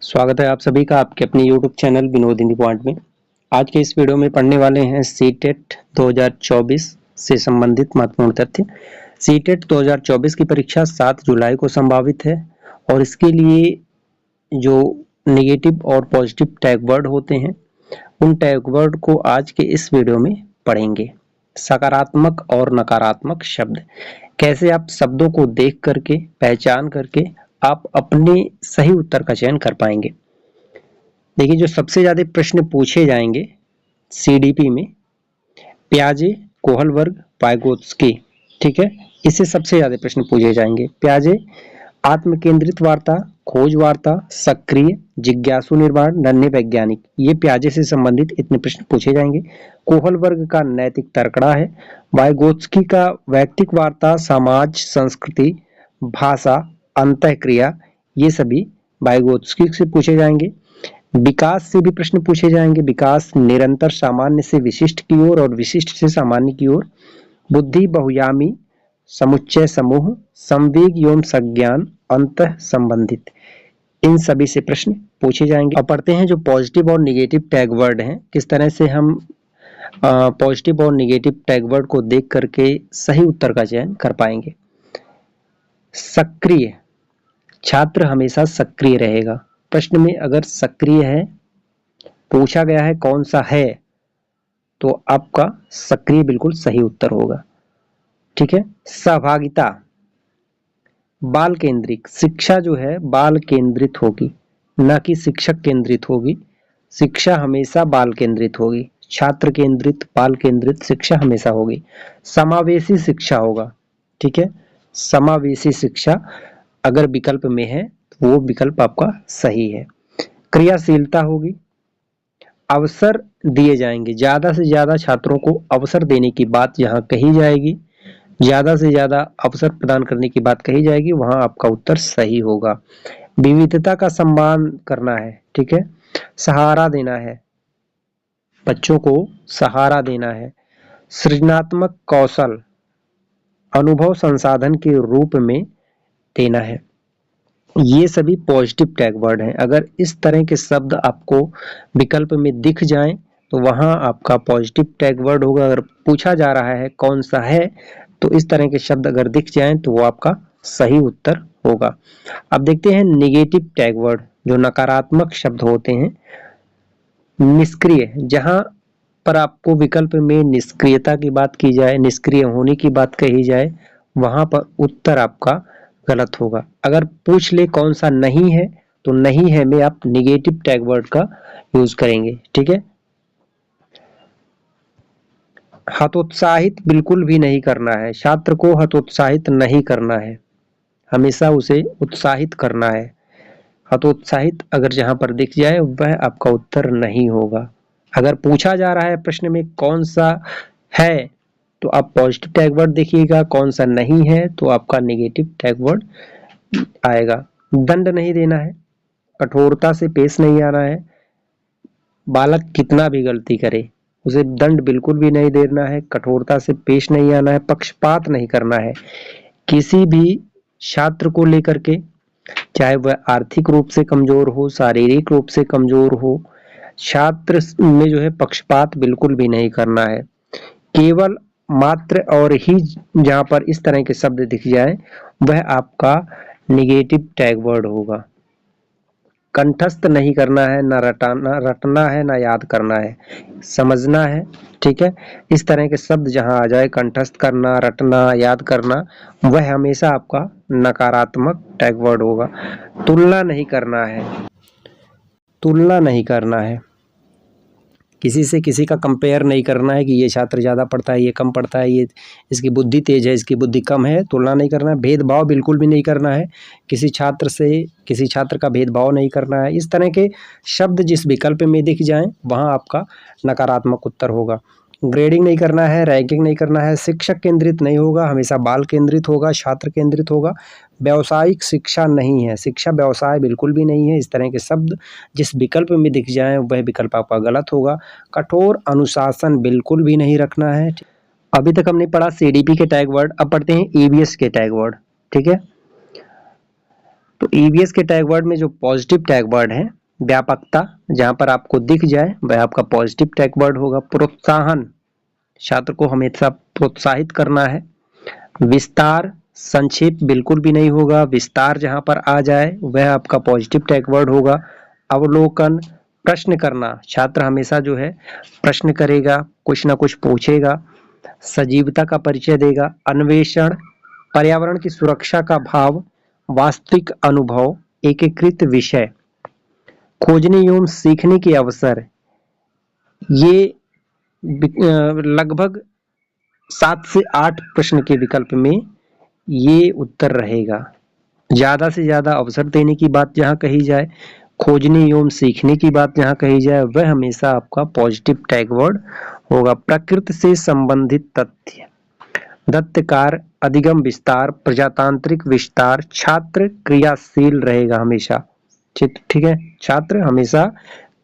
स्वागत है आप सभी का आपके अपने YouTube channel Vinod in the point में। आज के इस वीडियो में पढ़ने वाले हैं सीटेट 2024 से संबंधित महत्वपूर्ण तथ्य। सीटेट 2024 की परीक्षा 7 जुलाई को संभावित है और इसके लिए जो नेगेटिव और पॉजिटिव टैग वर्ड होते हैं उन टैग वर्ड को आज के इस वीडियो में पढ़ेंगे। सकारात्मक और नकारात्मक शब्द, कैसे आप शब्दों को देख करके पहचान करके आप अपने सही उत्तर का चयन कर पाएंगे। देखिए, जो सबसे ज्यादा प्रश्न पूछे जाएंगे सीडीपी में, प्याजे, कोहलबर्ग, वाइगोत्स्की, ठीक है, इससे सबसे ज्यादा प्रश्न पूछे जाएंगे। प्याजे आत्मकेंद्रित वार्ता, खोज वार्ता, सक्रिय, जिज्ञासु निर्माण, नन्हे वैज्ञानिक, ये प्याजे से संबंधित इतने प्रश्न पूछे जाएंगे। कोहलबर्ग का नैतिक तर्कड़ा है। वाइगोत्स्की का वैयक्तिक वार्ता, समाज, संस्कृति, भाषा, अंतःक्रिया, ये सभी वाइगोत्स्की से पूछे जाएंगे। विकास से भी प्रश्न पूछे जाएंगे। विकास निरंतर सामान्य से विशिष्ट की ओर और विशिष्ट से सामान्य की ओर। बुद्धि बहुयामी, समुच्चय समूह, संवेग एवं संज्ञान, अंतः संबंधित, इन सभी से प्रश्न पूछे जाएंगे। अब पढ़ते हैं जो पॉजिटिव और नेगेटिव टैग वर्ड हैं, किस तरह से हम पॉजिटिव और नेगेटिव टैग वर्ड को देख करके सही उत्तर का चयन कर पाएंगे। सक्रिय, छात्र हमेशा सक्रिय रहेगा। प्रश्न में अगर सक्रिय है पूछा गया है कौन सा है, तो आपका सक्रिय बिल्कुल सही उत्तर होगा, ठीक है। सहभागिता, बाल केंद्रित, शिक्षा जो है बाल केंद्रित होगी, न कि शिक्षक केंद्रित होगी। शिक्षा हमेशा बाल केंद्रित होगी। छात्र केंद्रित, बाल केंद्रित शिक्षा हमेशा होगी। समावेशी शिक्षा होगा, ठीक है। समावेशी शिक्षा अगर विकल्प में है तो वो विकल्प आपका सही है। क्रियाशीलता होगी। अवसर दिए जाएंगे, ज्यादा से ज्यादा छात्रों को अवसर देने की बात यहाँ कही जाएगी, ज्यादा से ज्यादा अवसर प्रदान करने की बात कही जाएगी, वहां आपका उत्तर सही होगा। विविधता का सम्मान करना है, ठीक है। सहारा देना है, बच्चों को सहारा देना है। सृजनात्मक कौशल, अनुभव संसाधन के रूप में देना है। ये सभी पॉजिटिव टैग वर्ड हैं। अगर इस तरह के शब्द आपको विकल्प में दिख जाएं तो वहां आपका पॉजिटिव टैग वर्ड होगा। अगर पूछा जा रहा है कौन सा है तो इस तरह के शब्द अगर दिख जाएं तो वो आपका सही उत्तर होगा। अब देखते हैं नेगेटिव टैग वर्ड, जो नकारात्मक शब्द होते हैं। निष्क्रिय, जहां पर आपको विकल्प में निष्क्रियता की बात की जाए, निष्क्रिय होने की बात कही जाए, वहां पर उत्तर आपका गलत होगा। अगर पूछ ले कौन सा नहीं है तो नहीं है में आप नेगेटिव टैग वर्ड का यूज करेंगे, ठीक है। हतोत्साहित बिल्कुल भी नहीं करना है, छात्र को हतोत्साहित नहीं करना है, हमेशा उसे उत्साहित करना है। हतोत्साहित अगर जहां पर दिख जाए वह आपका उत्तर नहीं होगा। अगर पूछा जा रहा है प्रश्न में कौन सा है तो आप पॉजिटिव टैग वर्ड देखिएगा, कौन सा नहीं है तो आपका नेगेटिव टैग वर्ड आएगा। दंड नहीं देना है, कठोरता से पेश नहीं आना है। बालक कितना भी गलती करे उसे दंड बिल्कुल भी नहीं देना है, कठोरता से पेश नहीं आना है, पक्षपात नहीं करना है। किसी भी छात्र को लेकर के, चाहे वह आर्थिक रूप से कमजोर हो, शारीरिक रूप से कमजोर हो, छात्र में जो है पक्षपात बिल्कुल भी नहीं करना है। केवल, मात्र और ही जहां पर इस तरह के शब्द दिख जाए वह आपका नेगेटिव टैग वर्ड होगा। कंठस्थ नहीं करना है, ना रटना है, ना याद करना है, समझना है, ठीक है। इस तरह के शब्द जहां आ जाए, कंठस्थ करना, रटना, याद करना, वह हमेशा आपका नकारात्मक टैग वर्ड होगा। तुलना नहीं करना है, तुलना नहीं करना है, किसी से किसी का कंपेयर नहीं करना है कि ये छात्र ज़्यादा पढ़ता है, ये कम पढ़ता है, ये इसकी बुद्धि तेज है, इसकी बुद्धि कम है, तुलना नहीं करना है। भेदभाव बिल्कुल भी नहीं करना है, किसी छात्र से किसी छात्र का भेदभाव नहीं करना है। इस तरह के शब्द जिस विकल्प में दिख जाएं वहाँ आपका नकारात्मक उत्तर होगा। ग्रेडिंग नहीं करना है, रैंकिंग नहीं करना है, शिक्षक केंद्रित नहीं होगा, हमेशा बाल केंद्रित होगा, छात्र केंद्रित होगा। व्यावसायिक शिक्षा नहीं है, शिक्षा व्यवसाय बिल्कुल भी नहीं है। इस तरह के शब्द जिस विकल्प में दिख जाएं वह विकल्प आपका गलत होगा। कठोर अनुशासन बिल्कुल भी नहीं रखना है। अभी तक हमने पढ़ा सीडीपी के टैग वर्ड, अब पढ़ते हैं ईवीएस के टैग वर्ड, ठीक है। तो ईवीएस के टैग वर्ड में जो पॉजिटिव टैग वर्ड है, व्यापकता जहां पर आपको दिख जाए वह आपका पॉजिटिव टैग वर्ड होगा। प्रोत्साहन, छात्र को हमेशा प्रोत्साहित करना है। विस्तार, संक्षेप बिल्कुल भी नहीं होगा, विस्तार जहां पर आ जाए वह आपका पॉजिटिव टैग वर्ड होगा। अवलोकन, प्रश्न करना, छात्र हमेशा जो है प्रश्न करेगा, कुछ ना कुछ पूछेगा, सजीवता का परिचय देगा। अन्वेषण, पर्यावरण की सुरक्षा का भाव, वास्तविक अनुभव, एकीकृत विषय। खोजने एवं सीखने के अवसर, ये लगभग 7 से 8 प्रश्न के विकल्प में ये उत्तर रहेगा। ज्यादा से ज्यादा अवसर देने की बात जहां कही जाए, खोजने एवं सीखने की बात जहां कही जाए, वह हमेशा आपका पॉजिटिव टैग वर्ड होगा। प्रकृति से संबंधित तथ्य, दत्तकार, अधिगम विस्तार, प्रजातांत्रिक विस्तार। छात्र क्रियाशील रहेगा हमेशा, ठीक है, छात्र हमेशा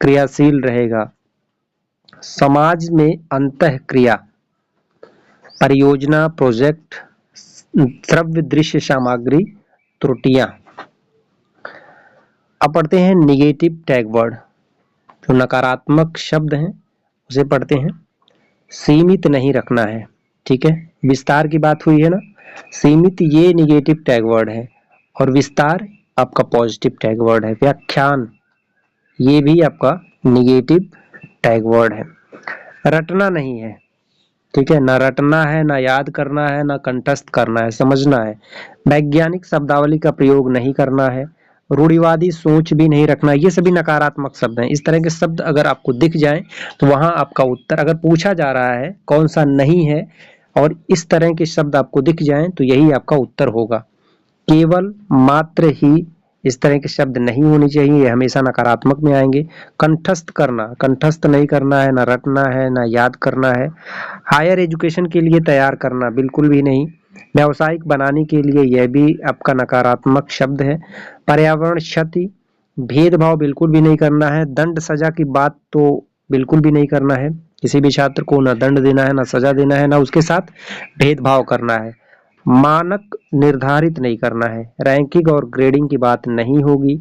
क्रियाशील रहेगा। समाज में अंतःक्रिया, परियोजना, प्रोजेक्ट, श्रव्य दृश्य सामग्री, त्रुटियां। अब पढ़ते हैं निगेटिव टैग वर्ड, जो नकारात्मक शब्द हैं उसे पढ़ते हैं। सीमित नहीं रखना है, ठीक है, विस्तार की बात हुई है ना, सीमित ये निगेटिव टैग वर्ड है और विस्तार आपका पॉजिटिव टैग वर्ड है। व्याख्यान, ये भी आपका निगेटिव टैग वर्ड है। रटना नहीं है, ठीक है, ना रटना है, ना याद करना है, ना कंठस्थ करना है, समझना है। वैज्ञानिक शब्दावली का प्रयोग नहीं करना है। रूढ़िवादी सोच भी नहीं रखना, ये सभी नकारात्मक शब्द हैं। इस तरह के शब्द अगर आपको दिख जाएं तो वहां आपका उत्तर, अगर पूछा जा रहा है कौन सा नहीं है और इस तरह के शब्द आपको दिख जाएं तो यही आपका उत्तर होगा। केवल, मात्र ही, इस तरह के शब्द नहीं होने चाहिए, ये हमेशा नकारात्मक में आएंगे। कंठस्थ करना, कंठस्थ नहीं करना है, ना रटना है, ना याद करना है। हायर एजुकेशन के लिए तैयार करना, बिल्कुल भी नहीं। व्यावसायिक बनाने के लिए, यह भी आपका नकारात्मक शब्द है। पर्यावरण क्षति, भेदभाव बिल्कुल भी नहीं करना है। दंड सजा की बात तो बिल्कुल भी नहीं करना है, किसी भी छात्र को ना दंड देना है, ना सजा देना है, ना उसके साथ भेदभाव करना है। मानक निर्धारित नहीं करना है। रैंकिंग और ग्रेडिंग की बात नहीं होगी।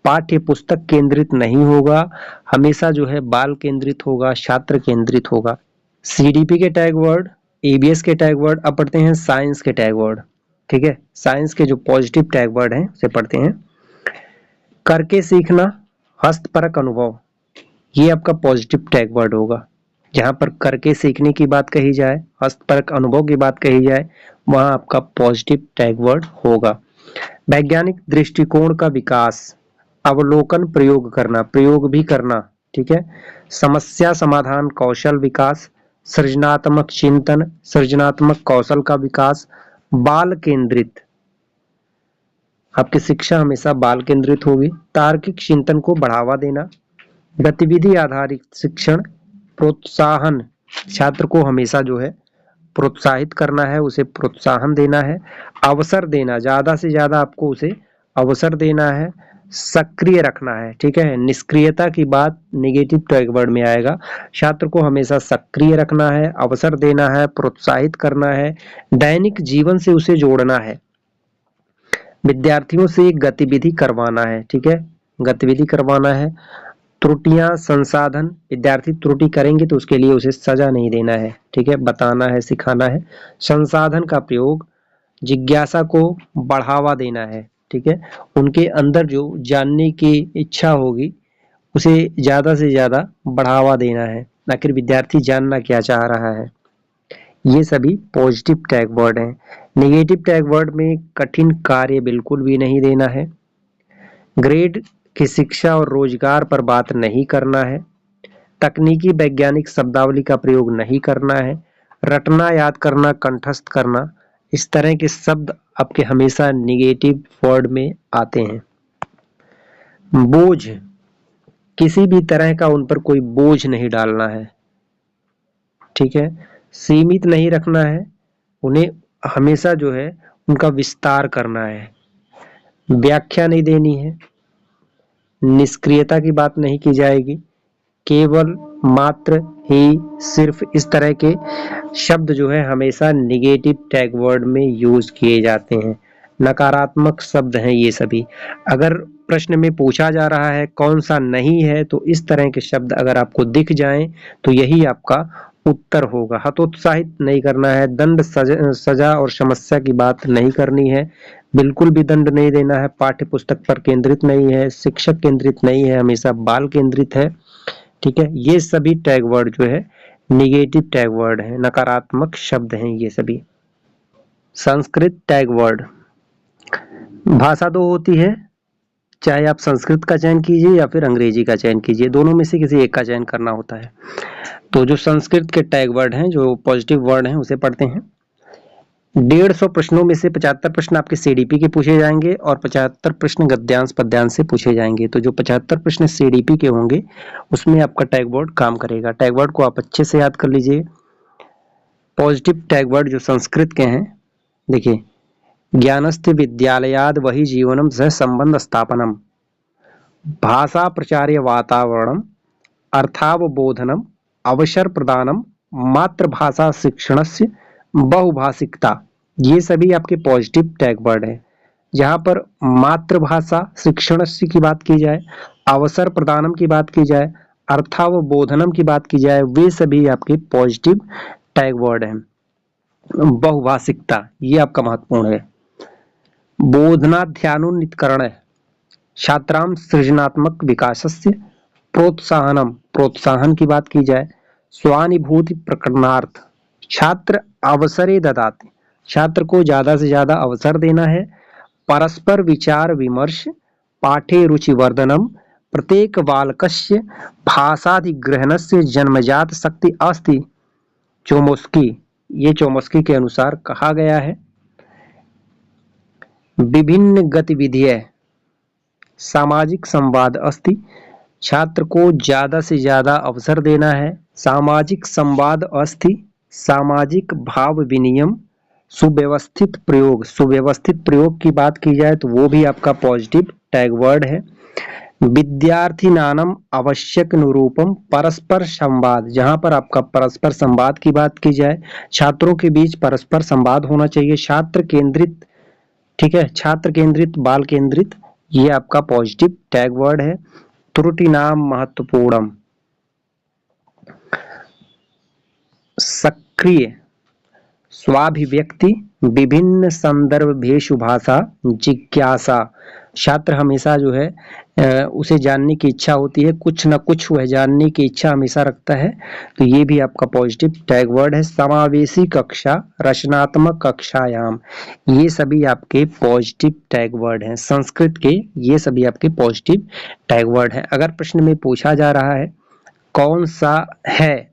पाठ्य पुस्तक केंद्रित नहीं होगा, हमेशा जो है बाल केंद्रित होगा, छात्र केंद्रित होगा। सीडीपी के टैग वर्ड, ईवीएस के टैग वर्ड। अब पढ़ते हैं साइंस के टैग वर्ड, ठीक है, साइंस के जो पॉजिटिव टैग वर्ड हैं उसे पढ़ते हैं। करके सीखना, हस्तपरक अनुभव, ये आपका पॉजिटिव टैग वर्ड होगा। जहां पर करके सीखने की बात कही जाए, हस्तपरक अनुभव की बात कही जाए, वहां आपका पॉजिटिव टैग वर्ड होगा। वैज्ञानिक दृष्टिकोण का विकास, अवलोकन, प्रयोग करना, प्रयोग भी करना, ठीक है। समस्या समाधान कौशल विकास, सृजनात्मक चिंतन, सृजनात्मक कौशल का विकास। बाल केंद्रित, आपकी शिक्षा हमेशा बाल केंद्रित होगी। तार्किक चिंतन को बढ़ावा देना। गतिविधि आधारित शिक्षण, प्रोत्साहन, छात्र को हमेशा जो है प्रोत्साहित करना है, उसे प्रोत्साहन देना है। अवसर देना, ज्यादा से ज्यादा आपको उसे अवसर देना है। सक्रिय रखना है, ठीक है, निष्क्रियता की बात निगेटिव टैग वर्ड में आएगा। छात्र को हमेशा सक्रिय रखना है, अवसर देना है, प्रोत्साहित करना है। दैनिक जीवन से उसे जोड़ना है। विद्यार्थियों से गतिविधि करवाना है, ठीक है, गतिविधि करवाना है। त्रुटियां, संसाधन, विद्यार्थी त्रुटि करेंगे तो उसके लिए उसे सजा नहीं देना है, ठीक है, बताना है, सिखाना है। संसाधन का प्रयोग, जिज्ञासा को बढ़ावा देना है, ठीक है, उनके अंदर जो जानने की इच्छा होगी उसे ज्यादा से ज्यादा बढ़ावा देना है, आखिर विद्यार्थी जानना क्या चाह रहा है। ये सभी पॉजिटिव टैग वर्ड हैं। नेगेटिव टैग वर्ड में कठिन कार्य बिल्कुल भी नहीं देना है। ग्रेड की शिक्षा और रोजगार पर बात नहीं करना है। तकनीकी वैज्ञानिक शब्दावली का प्रयोग नहीं करना है। रटना, याद करना, कंठस्थ करना, इस तरह के शब्द आपके हमेशा निगेटिव वर्ड में आते हैं। बोझ, किसी भी तरह का उन पर कोई बोझ नहीं डालना है, ठीक है। सीमित नहीं रखना है, उन्हें हमेशा जो है उनका विस्तार करना है। व्याख्या नहीं देनी है। निष्क्रियता की बात नहीं की जाएगी। केवल, मात्र, ही, सिर्फ, इस तरह के शब्द जो है हमेशा निगेटिव टैग वर्ड में यूज किए जाते हैं। नकारात्मक शब्द हैं ये सभी। अगर प्रश्न में पूछा जा रहा है कौन सा नहीं है, तो इस तरह के शब्द अगर आपको दिख जाएं तो यही आपका उत्तर होगा। हतोत्साहित नहीं करना है, दंड सजा और समस्या की बात नहीं करनी है, बिल्कुल भी दंड नहीं देना है, पाठ्य पुस्तक पर केंद्रित नहीं है, शिक्षक केंद्रित नहीं है, हमेशा बाल केंद्रित है। ठीक है, ये सभी टैग वर्ड जो है निगेटिव टैग वर्ड है, नकारात्मक शब्द हैं ये सभी। Sanskrit tag word. भाषा दो होती है, चाहे आप संस्कृत का चयन कीजिए या फिर अंग्रेजी का चयन कीजिए, दोनों में से किसी एक का चयन करना होता है। तो जो संस्कृत के टैग वर्ड हैं, जो पॉजिटिव वर्ड हैं, उसे पढ़ते हैं। 150 प्रश्नों में से 75 प्रश्न आपके सीडीपी के पूछे जाएंगे और 75 प्रश्न गद्यांश पद्यांश से पूछे जाएंगे। तो जो 75 प्रश्न सीडीपी के होंगे उसमें आपका टैग वर्ड काम करेगा। टैग वर्ड को आप अच्छे से याद कर लीजिए। पॉजिटिव टैग वर्ड जो संस्कृत के हैं, देखिए, ज्ञानस्य विद्यालयाद वही जीवनम सह संबंध स्थापनम, भाषा प्रचार्य वातावरणम, अर्थावबोधनम, अवसर प्रदानम, मातृभाषा शिक्षणस्य, बहुभाषिकता, ये सभी आपके पॉजिटिव टैग वर्ड है। जहां पर मातृभाषा शिक्षणस्य की बात की जाए, अवसर प्रदानम की बात की जाए, अर्थावबोधनम की बात की जाए, वे सभी आपके पॉजिटिव टैग वर्ड हैं। बहुभाषिकता ये आपका महत्वपूर्ण है। बोधनाध्यानुन्नीतकरण, छात्राम सृजनात्मक विकासस्य प्रोत्साहनम, प्रोत्साहन की बात की जाए, स्वानुभूति प्रकरणार्थ, छात्र अवसरे ददाति, छात्र को ज्यादा से ज्यादा अवसर देना है, परस्पर विचार विमर्श, पाठे रुचिवर्धनम, प्रत्येक बालकस्य भाषाधिग्रहणस्य जन्मजात शक्ति अस्ति, चोमस्की, ये चोमस्की के अनुसार कहा गया है। विभिन्न गतिविधियां, सामाजिक संवाद अस्ति, छात्र को ज्यादा से ज्यादा अवसर देना है, सामाजिक संवाद अस्ति, सामाजिक भाव विनिमय, सुव्यवस्थित प्रयोग, सुव्यवस्थित प्रयोग की बात की जाए तो वो भी आपका पॉजिटिव टैग वर्ड है। विद्यार्थी नानम आवश्यक अनुरूपम परस्पर संवाद, जहां पर आपका परस्पर संवाद की बात की जाए, छात्रों के बीच परस्पर संवाद होना चाहिए, छात्र केंद्रित, ठीक है, छात्र केंद्रित, बाल केंद्रित, ये आपका पॉजिटिव टैग वर्ड है। त्रुटि नाम महत्वपूर्णम, सक्रिय, स्वाभिव्यक्ति, विभिन्न संदर्भ भेषु भाषा, जिज्ञासा, छात्र हमेशा जो है उसे जानने की इच्छा होती है, कुछ न कुछ वह जानने की इच्छा हमेशा रखता है, तो ये भी आपका पॉजिटिव टैग वर्ड है। समावेशी कक्षा, रचनात्मक कक्षायाम, ये सभी आपके पॉजिटिव टैग वर्ड हैं। संस्कृत के ये सभी आपके पॉजिटिव टैग वर्ड हैं। अगर प्रश्न में पूछा जा रहा है कौन सा है,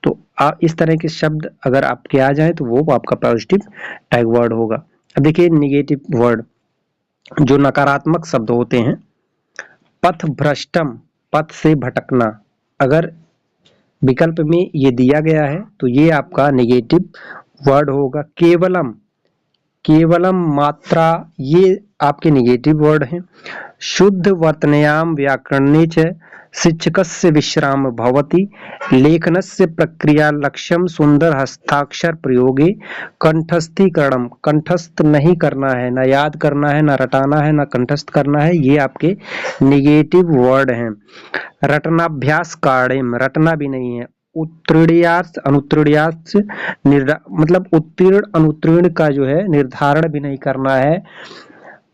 तो इस तरह के शब्द अगर आपके आ जाए तो वो आपका पॉजिटिव टैग वर्ड होगा। अब देखिए निगेटिव वर्ड, जो नकारात्मक शब्द होते हैं, पथ भ्रष्टम, पथ से भटकना, अगर विकल्प में ये दिया गया है तो ये आपका नेगेटिव वर्ड होगा। केवलम, केवलम मात्रा, ये आपके नेगेटिव वर्ड हैं। शुद्ध वर्तनयाम व्याकरणे च शिक्षकस्य विश्राम भवति, लेखनस्य प्रक्रिया लक्ष्यम सुंदर हस्ताक्षर प्रयोगे, कंठस्थीकरणम, कंठस्थ नहीं करना है, ना याद करना है, ना रटाना है, ना कंठस्थ करना है, ये आपके नेगेटिव वर्ड हैं। रटनाभ्यास कार्यम, रटना भी नहीं है। उत्तीर्णार्थ अनुत्तीर्णार्थ, मतलब उत्तीर्ण अनुत्तीर्ण का जो है निर्धारण भी नहीं करना है।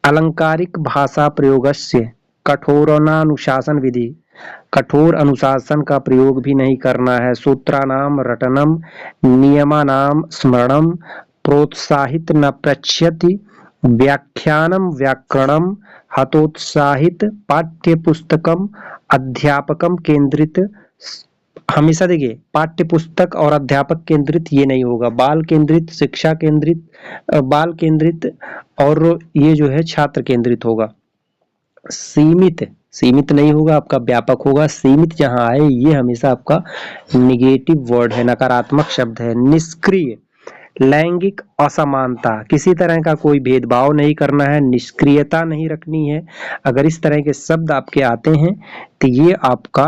अलंकारिक भाषा प्रयोगस्य कठोरानुशासन विधि, कठोर अनुशासन का प्रयोग भी नहीं करना है। सूत्रानाम रटनम, नियमानाम स्मरणम, प्रोत्साहित न प्रच्यति, व्याख्यानम व्याकरणम, हतोत्साहित, पाठ्य पुस्तकम अध्यापकम केंद्रित, हमेशा देखिए पाठ्य पुस्तक और अध्यापक केंद्रित ये नहीं होगा, बाल केंद्रित, शिक्षा केंद्रित, बाल केंद्रित और ये जो है छात्र केंद्रित होगा। सीमित, सीमित नहीं होगा आपका, व्यापक होगा। सीमित जहां आए ये हमेशा आपका निगेटिव वर्ड है, नकारात्मक शब्द है। निष्क्रिय, लैंगिक असमानता, किसी तरह का कोई भेदभाव नहीं करना है, निष्क्रियता नहीं रखनी है। अगर इस तरह के शब्द आपके आते हैं तो ये आपका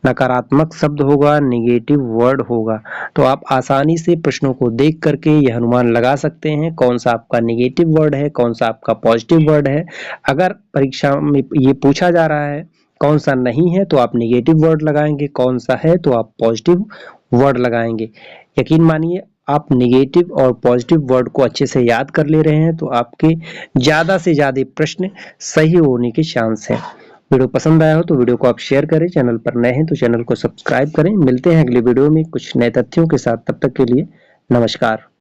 नकारात्मक शब्द होगा, नेगेटिव वर्ड होगा। तो आप आसानी से प्रश्नों को देख करके यह अनुमान लगा सकते हैं कौन सा आपका नेगेटिव वर्ड है, कौन सा आपका पॉजिटिव वर्ड है। अगर परीक्षा में ये पूछा जा रहा है कौन सा नहीं है तो आप नेगेटिव वर्ड लगाएंगे, कौन सा है तो आप पॉजिटिव वर्ड लगाएंगे। यकीन मानिए आप नेगेटिव और पॉजिटिव वर्ड को अच्छे से याद कर ले रहे हैं तो आपके ज़्यादा से ज़्यादा प्रश्न सही होने के चांस है। वीडियो पसंद आया हो तो वीडियो को आप शेयर करें, चैनल पर नए हैं तो चैनल को सब्सक्राइब करें। मिलते हैं अगले वीडियो में कुछ नए तथ्यों के साथ, तब तक के लिए नमस्कार।